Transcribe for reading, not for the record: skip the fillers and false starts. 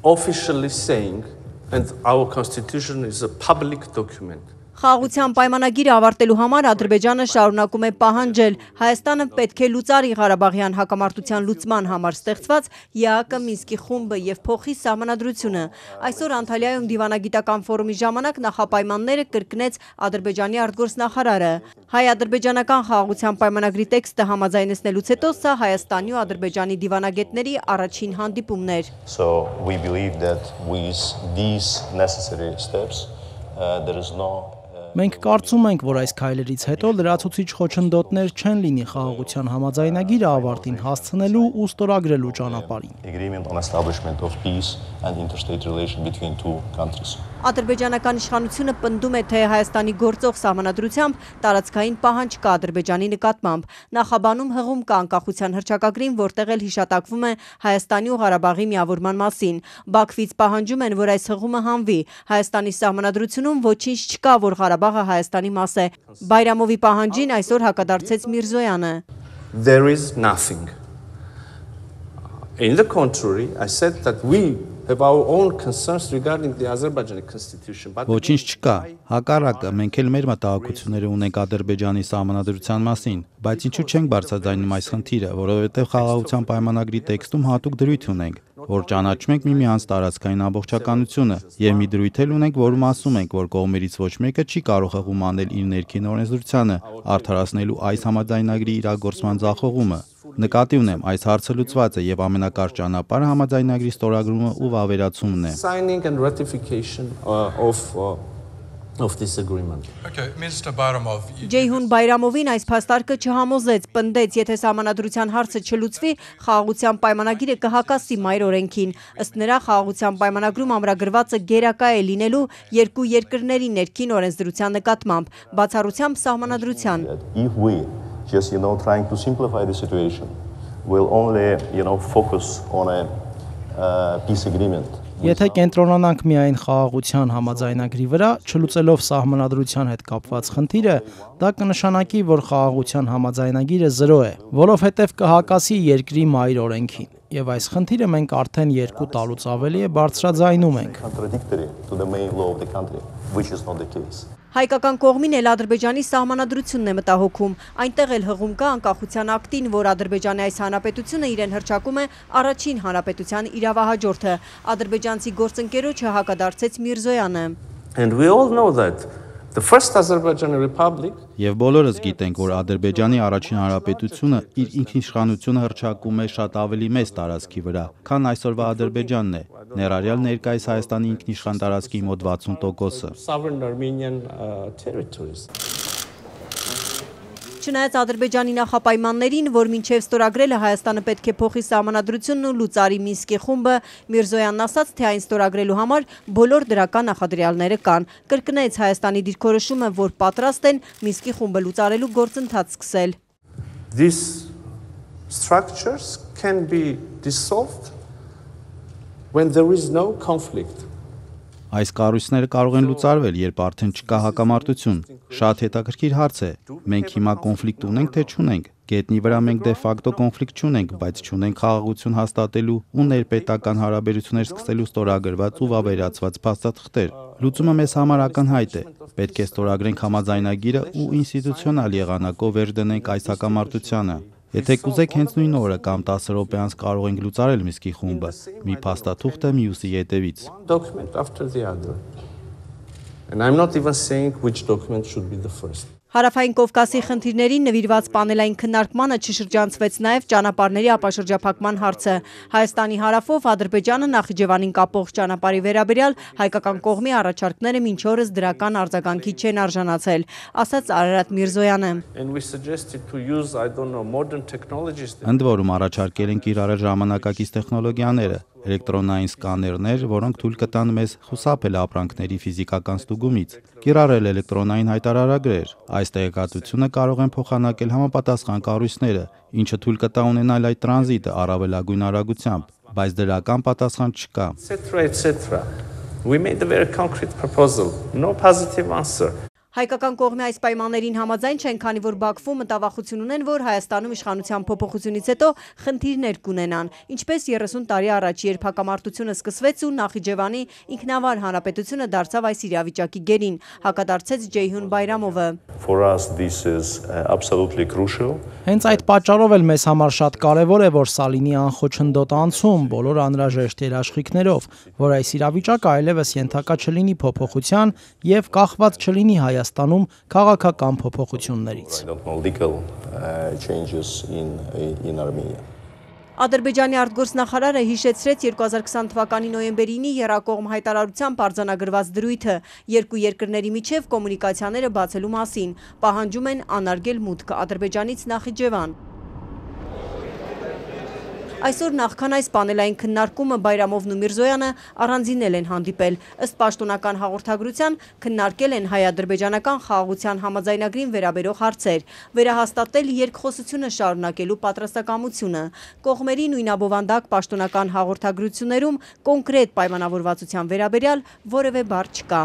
officially saying, and our constitution is a public document. Խաղաղության պայմանագիրը ավարտելու համար Ադրբեջանը շարունակում է պահանջել Հայաստանը պետք է լուծարի Ղարաբաղյան հակամարտության լուծման համար ստեղծված ԵԱԿ Մինսկի խումբը եւ փոխի սահմանադրությունը։ Այսօր Անտալիայում դիվանագիտական ֆորումի ժամանակ նախապայմանները կրկնեց Ադրբեջանի արտգործնախարարը։ Հայ-ադրբեջանական խաղաղության պայմանագրի տեքստը համաձայնեցնելուց հետո սա Հայաստանի ու Ադրբեջանի դիվանագետների առաջին հանդիպումն էր։ So we believe that with these necessary steps there is no Մենք կարծում ենք, որ այս քայլերից հետո լրացուցիչ խոչընդոտներ չեն լինի խաղաղության համաձայնագիրը ավարտին հասցնելու ու ստորագրելու ճանապարհին։ Ադրբեջանական իշխանությունը պնդում է, թե Հայաստանի գործող սահմանադրությամբ տարածքային պահանջ կա Ադրբեջանի նկատմամբ։ Նախաբանում հղում կա անկախության հռչակագրին, որտեղ էլ հիշատակվում է Հայաստանի ու Ղարաբաղի միավորման մասին։ Բաքվից պահանջում են, որ այս հղումը հանվի։ Հայաստանի սահմանադրությունում ոչինչ չկա, որ Ղարաբաղը Հայաստանի մաս է։ Բայրամովի պահանջին այսօր հակադարձեց Միրզոյանը։ There is nothing. In the contrary, I said that we have our own concerns regarding the Azerbaijani constitution. Ոչինչ չկա, հակառակը մենք էլ մեր մտահոգությունները ունենք Ադրբեջանի սահմանադրության մասին, բայց ինչու չենք բարձրաձայնում այս խնդիրը, որովհետև խաղաղության պայմանագրի տեքստում հատուկ դրույթ ունենք, որ ճանաչում ենք միմյանց տարածքային ամբողջականությունը, եւ մի դրույթ էլ ունենք, որում ասում ենք, որ կողմերից ոչ մեկը չի կարող հղում անել իր ներքին օրենսդրությանը, արդարացնելու այս համաձայնագրի իրագործման ձախողումը։ Նկատի ունեմ, այս հարցը լուծված է եւ ամենակարճ ճանապարհը համաձայնագրի ստորագրումը ու վավերացումն է։ Signing and ratification of this agreement. Okay, Mr. Bayramov. Ջեյհուն Բայրամովին այս փաստարկը չհամոզեց, պնդեց, եթե սահմանադրության հարցը չլուծվի, խաղաղության պայմանագիրը կհակասի մայր օրենքին։ Ըստ նրա, խաղաղության պայմանագրում ամրագրվածը գերակա է լինելու երկու երկրների ներքին օրենսդրության նկատմամբ, բացառությամբ սահմանադրության։ Just trying to simplify the situation will only focus on a peace agreement. Եթե կենտրոնանանք միայն խաղաղության համաձայնագրի վրա, չլուծելով սահմանադրության հետ կապված խնդիրը, դա կնշանակի, որ խաղաղության համաձայնագիրը 0 է, որովհետև կհակասի երկրի մայր օրենքին։ Եվ այս խնդիրը մենք արդեն 2 տարուց ավելի է բարձրաձայնում ենք։ Հայկական կողմին էլ Ադրբեջանի սահմանադրությունն է մտահոգում։ Այնտեղ էլ հղում կա անկախության ակտին, որ Ադրբեջանի այս հանրապետությունը իրեն հռչակում է առաջին հանրապետության իրավահաջորդը։ Ադրբեջանցի գործընկերոջը հակադարձեց Միրզոյանը։ And we all know that the first Azerbaijani Republic Եվ բոլորս գիտենք, որ Ադրբեջանի առաջին հանրապետությունը իր ինքնիշխանությունը հռչակում է շատ ավելի մեծ տարածքի վրա, քան այսօրվա Ադրբեջանն է, ներառյալ ներկայիս Հայաստանի ինքնիշխան տարածքի մոտ 60%-ը։ Sovereign Armenian territories. Չնայած Ադրբեջանի նախապայմաններին, որ մինչև ստորագրելը Հայաստանը պետք է փոխի սահմանադրությունն ու լուծարի Մինսկի խումբը, Միրզոյանն ասաց, թե այն ստորագրելու համար բոլոր դրական նախադրյալները կան։ Կրկնեց Հայաստանի դիրքորոշումը, որ պատրաստ են Մինսկի խումբը լուծարելու գործընթաց սկսել։ These structures can be dissolved when there is no conflict. Այս կառույցները կարող են լուծարվել, երբ արդեն չկա հակամարտություն։ Շատ հետաքրքիր հարց է։ Մենք հիմա կոնֆլիկտ ունենք, թե չունենք։ Գետնի վրա մենք դե ֆակտո կոնֆլիկտ չունենք, բայց չունենք խաղաղություն հաստատելու ու ներպետական հարաբերություններ սկսելու ստորագրված ու վավերացված փաստաթղթեր։ Լուծումը մեզ համար ակնհայտ է։ Պետք է ստորագրենք համաձայնագիրը ու ինստիտուցիոնալ եղանակով վերջ դնենք այս հակամարտությանը։ Եթե կուզեք հենց նույն օրը կամ 10 րոպե անց կարող ենք լուծարել Մինսկի խումբը, մի փաստաթուղթը մյուսի ետևից։ Document after the other. And I'm not even saying which document should be the first. Հարավային Կովկասի խնդիրներին նվիրված պանելային քննարկմանը չշրջանցվեց նաև ճանապարհների ապաշրջափակման հարցը։ Հայաստանի հարավով Ադրբեջանը Նախիջևանին կապող ճանապարհի վերաբերյալ հայկական կողմի առաջարկները մինչ օրս դրական արձագանքի չեն արժանացել, ասաց Արարատ Միրզոյանը։ Ընդ որում առաջարկել են կիրառել ժամանակակից տեխնոլոգիաները, էլեկտրոնային սկաներներ, որոնք թույլ կտան մեզ խուսափել ապրանքների ֆիզիկական ստուգումից, կիրառել էլեկտրոնային հայտարարագրեր։ Այս տեղեկատվությունը կարող են փոխանակել համապատասխան կառույցները, ինչը թույլ կտա ունենալ այդ տրանզիտը առավելագույն արագությամբ, բայց դրական պատասխան չկա։ We made a very concrete proposal, no positive answer. Հայկական կողմի այս պայմաններին համաձայն չեն, քանի որ Բաքվում մտավախություն ունեն, որ Հայաստանում իշխանության փոփոխությունից հետո խնդիրներ կունենան, ինչպես 30 տարի առաջ, երբ հակամարտությունը սկսվեց ու Նախիջևանի ինքնավար հանրապետությունը դարձավ այս իրավիճակի գերին, հակադարձեց Ջեյհուն Բայրամովը։ For us this is absolutely crucial. Հենց այդ պատճառով էլ մեզ համար շատ կարևոր է, որ սա լինի անխոչնդոտ անցում բոլոր անհրաժեշտ երաշխիքներով, որ այս իրավիճակը այլևս ենթակա չլինի փոփոխության եւ կախված չլինի Հայաստանում քաղաքական փոփոխություններից։ I don't know legal changes in Armenia. Ադրբեջանի արտգործնախարարը հիշեցրեց 2020 թվականի նոյեմբերի 9-ի եռակողմ հայտարարությամբ արձանագրված դրույթը երկու երկրների միջև կոմունիկացիաները բացելու մասին, պահանջում են անարգել մուտքը Ադրբեջանից Նախիջևան։ Այսօր նախքան այս պանելային քննարկումը Բայրամովն ու Միրզոյանը առանձինել են հանդիպել, ըստ պաշտոնական հաղորդագրության քննարկել են հայ-ադրբեջանական խաղաղության համաձայնագրին վերաբերող հարցեր, վերահաստատել երկխոսությունը շարունակելու պատրաստակամությունը։ Կողմերի նույնաբովանդակ պաշտոնական հաղորդագրություններում կոնկրետ պայմանավորվածության վերաբերյալ որևէ բառ չկա։